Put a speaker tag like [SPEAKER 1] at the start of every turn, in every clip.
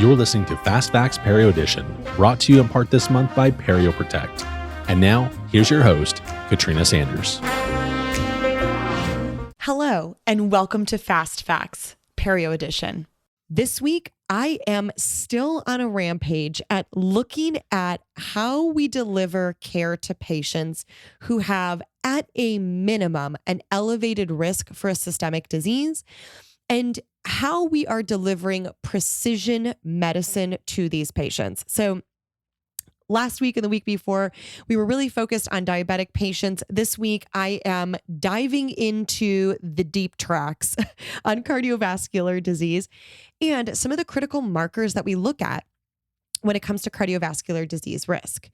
[SPEAKER 1] You're listening to Fast Facts Perio Edition, brought to you in part this month by Perio Protect. And now, here's your host, Katrina Sanders.
[SPEAKER 2] Hello, and welcome to Fast Facts Perio Edition. This week, I am still on a rampage at looking at how we deliver care to patients who have, at a minimum, an elevated risk for a systemic disease, and how we are delivering precision medicine to these patients. So last week and the week before, we were really focused on diabetic patients. This week, I am diving into the deep tracks on cardiovascular disease and some of the critical markers that we look at when it comes to cardiovascular disease risk.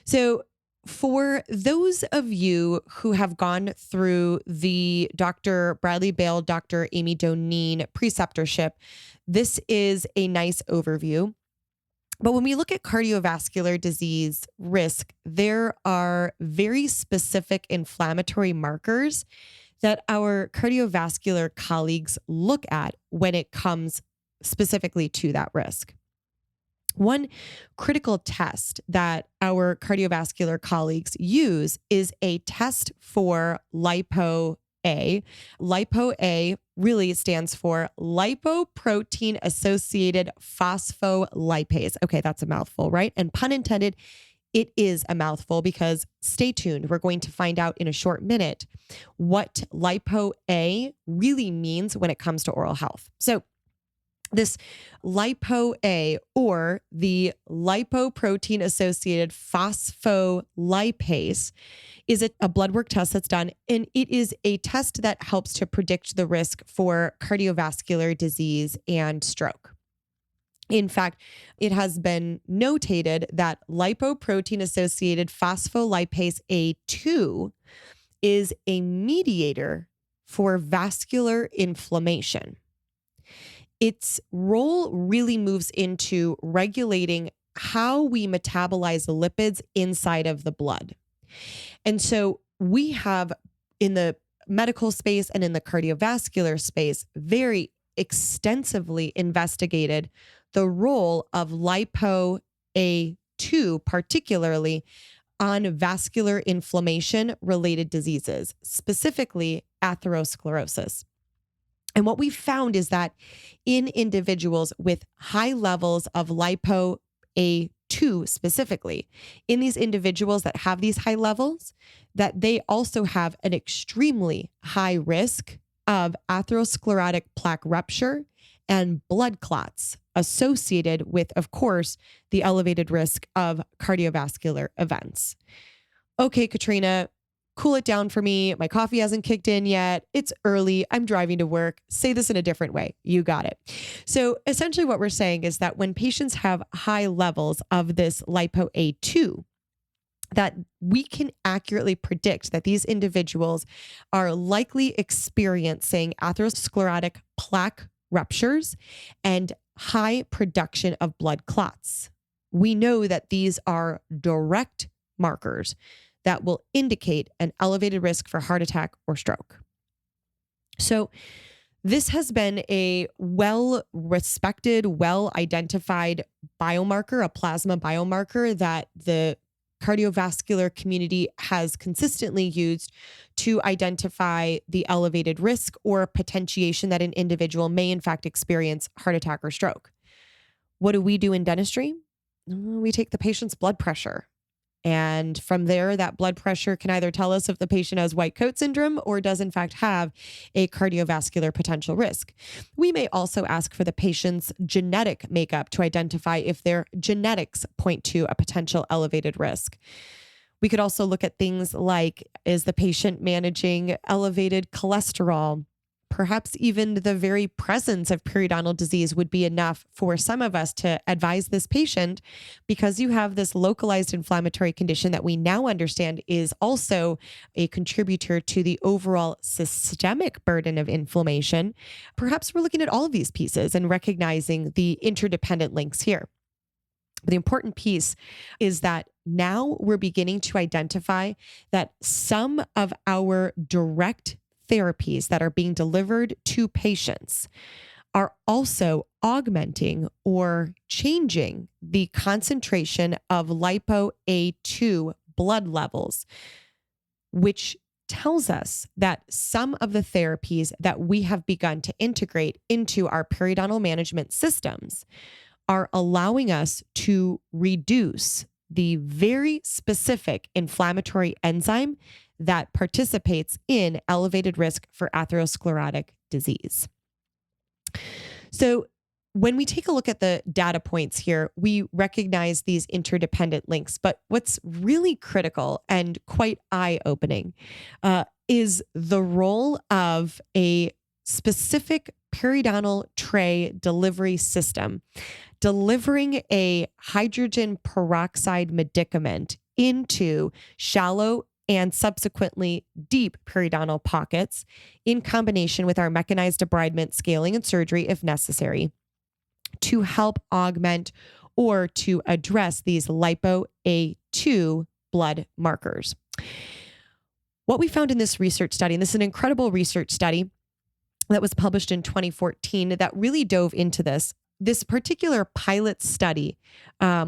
[SPEAKER 2] So for those of you who have gone through the Dr. Bradley Bale, Dr. Amy Doneen preceptorship, this is a nice overview. But when we look at cardiovascular disease risk, there are very specific inflammatory markers that our cardiovascular colleagues look at when it comes specifically to that risk. One critical test that our cardiovascular colleagues use is a test for lipo-A. Lipo-A really stands for lipoprotein-associated phospholipase. Okay, that's a mouthful, right? And pun intended, it is a mouthful because stay tuned. We're going to find out in a short minute what lipo-A really means when it comes to oral health. So this lipo-A, or the lipoprotein-associated phospholipase, is a blood work test that's done, and it is a test that helps to predict the risk for cardiovascular disease and stroke. In fact, it has been notated that lipoprotein-associated phospholipase A2 is a mediator for vascular inflammation. Its role really moves into regulating how we metabolize the lipids inside of the blood. And so we have, in the medical space and in the cardiovascular space, very extensively investigated the role of lipo-A2, particularly on vascular inflammation related diseases, specifically atherosclerosis. And what we found is that in individuals with high levels of lipo-A2 specifically, in these individuals that have these high levels, that they also have an extremely high risk of atherosclerotic plaque rupture and blood clots associated with, of course, the elevated risk of cardiovascular events. Okay, Katrina, cool it down for me. My coffee hasn't kicked in yet. It's early. I'm driving to work. Say this in a different way. You got it. So essentially what we're saying is that when patients have high levels of this lipo-A2, that we can accurately predict that these individuals are likely experiencing atherosclerotic plaque ruptures and high production of blood clots. We know that these are direct markers that will indicate an elevated risk for heart attack or stroke. So this has been a well-respected, well-identified biomarker, a plasma biomarker that the cardiovascular community has consistently used to identify the elevated risk or potentiation that an individual may in fact experience heart attack or stroke. What do we do in dentistry? We take the patient's blood pressure. And from there, that blood pressure can either tell us if the patient has white coat syndrome or does in fact have a cardiovascular potential risk. We may also ask for the patient's genetic makeup to identify if their genetics point to a potential elevated risk. We could also look at things like, is the patient managing elevated cholesterol? Perhaps even the very presence of periodontal disease would be enough for some of us to advise this patient, because you have this localized inflammatory condition that we now understand is also a contributor to the overall systemic burden of inflammation. Perhaps we're looking at all of these pieces and recognizing the interdependent links here. But the important piece is that now we're beginning to identify that some of our direct therapies that are being delivered to patients are also augmenting or changing the concentration of lipo-A2 blood levels, which tells us that some of the therapies that we have begun to integrate into our periodontal management systems are allowing us to reduce the very specific inflammatory enzyme that participates in elevated risk for atherosclerotic disease. So when we take a look at the data points here, we recognize these interdependent links. But what's really critical and quite eye-opening is the role of a specific periodontal tray delivery system delivering a hydrogen peroxide medicament into shallow and subsequently deep periodontal pockets in combination with our mechanized debridement, scaling, and surgery if necessary to help augment or to address these lipo-A2 blood markers. What we found in this research study, and this is an incredible research study that was published in 2014 that really dove into this particular pilot study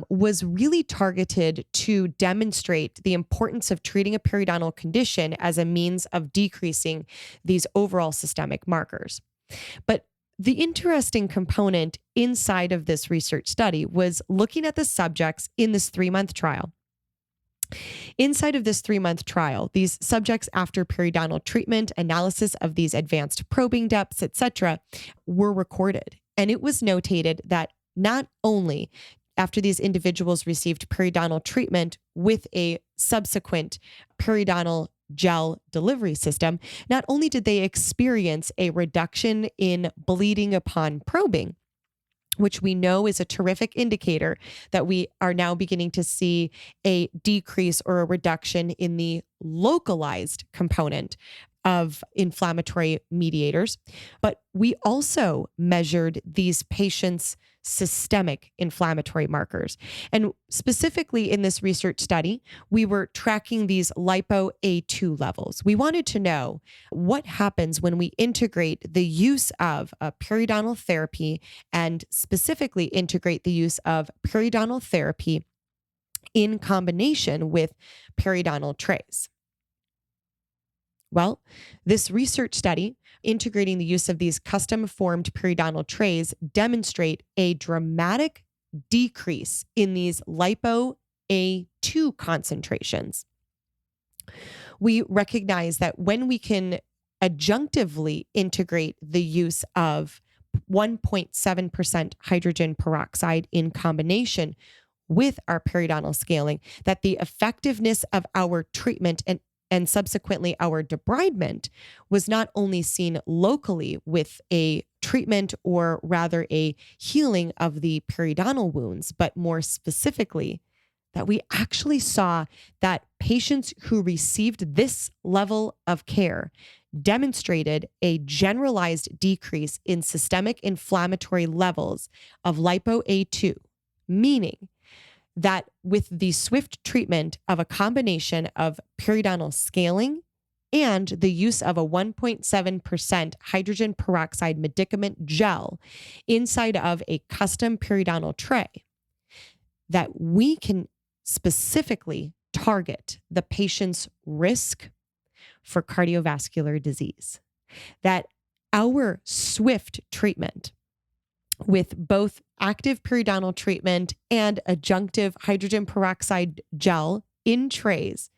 [SPEAKER 2] was really targeted to demonstrate the importance of treating a periodontal condition as a means of decreasing these overall systemic markers. But the interesting component inside of this research study was looking at the subjects in this 3-month trial. Inside of this 3-month trial, these subjects after periodontal treatment, analysis of these advanced probing depths, etc., were recorded. And it was notated that not only after these individuals received periodontal treatment with a subsequent periodontal gel delivery system, not only did they experience a reduction in bleeding upon probing, which we know is a terrific indicator that we are now beginning to see a decrease or a reduction in the localized component of inflammatory mediators. But we also measured these patients' systemic inflammatory markers. And specifically in this research study, we were tracking these lipo-A2 levels. We wanted to know what happens when we integrate the use of a periodontal therapy and specifically integrate the use of periodontal therapy in combination with periodontal trays. Well, this research study integrating the use of these custom-formed periodontal trays demonstrate a dramatic decrease in these lipo-A2 concentrations. We recognize that when we can adjunctively integrate the use of 1.7% hydrogen peroxide in combination with our periodontal scaling, that the effectiveness of our treatment and subsequently our debridement was not only seen locally with a treatment or rather a healing of the periodontal wounds, but more specifically, that we actually saw that patients who received this level of care demonstrated a generalized decrease in systemic inflammatory levels of lipo-A2, meaning that with the swift treatment of a combination of periodontal scaling and the use of a 1.7% hydrogen peroxide medicament gel inside of a custom periodontal tray, that we can specifically target the patient's risk for cardiovascular disease. That our swift treatment with both active periodontal treatment and adjunctive hydrogen peroxide gel in trays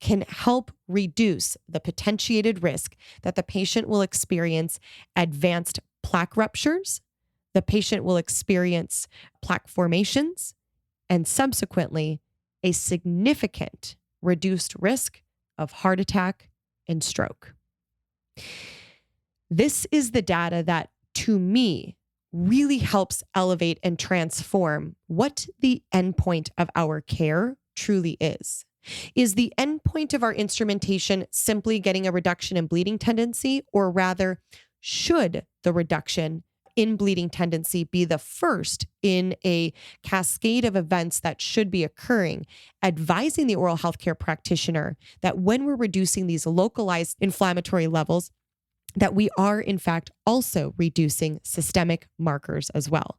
[SPEAKER 2] can help reduce the potentiated risk that the patient will experience advanced plaque ruptures, the patient will experience plaque formations, and subsequently a significant reduced risk of heart attack and stroke. This is the data that, to me, really helps elevate and transform what the endpoint of our care truly is. Is the endpoint of our instrumentation simply getting a reduction in bleeding tendency, or rather, should the reduction in bleeding tendency be the first in a cascade of events that should be occurring, advising the oral healthcare practitioner that when we're reducing these localized inflammatory levels, that we are, in fact, also reducing systemic markers as well.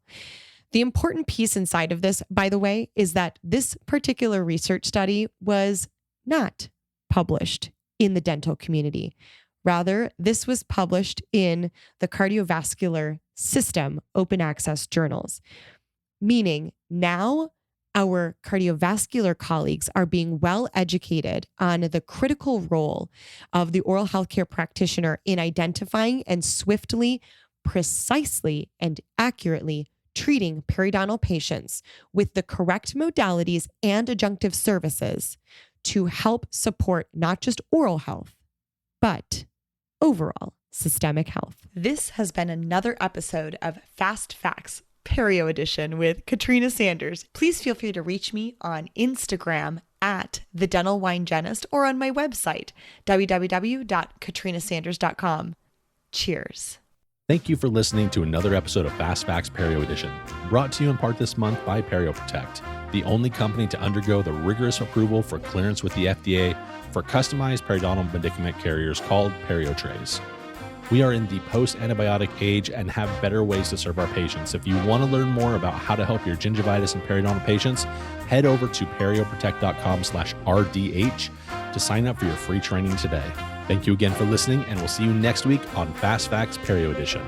[SPEAKER 2] The important piece inside of this, by the way, is that this particular research study was not published in the dental community. Rather, this was published in the Cardiovascular System open access journals, meaning now our cardiovascular colleagues are being well educated on the critical role of the oral healthcare practitioner in identifying and swiftly, precisely, and accurately treating periodontal patients with the correct modalities and adjunctive services to help support not just oral health, but overall systemic health. This has been another episode of Fast Facts Perio Edition with Katrina Sanders. Please feel free to reach me on Instagram at The Dental Wine Genist or on my website, www.katrinasanders.com. Cheers.
[SPEAKER 1] Thank you for listening to another episode of Fast Facts Perio Edition, brought to you in part this month by Perio Protect, the only company to undergo the rigorous approval for clearance with the FDA for customized periodontal medicament carriers called Perio trays. We are in the post-antibiotic age and have better ways to serve our patients. If you want to learn more about how to help your gingivitis and periodontal patients, head over to perioprotect.com/RDH to sign up for your free training today. Thank you again for listening, and we'll see you next week on Fast Facts Perio Edition.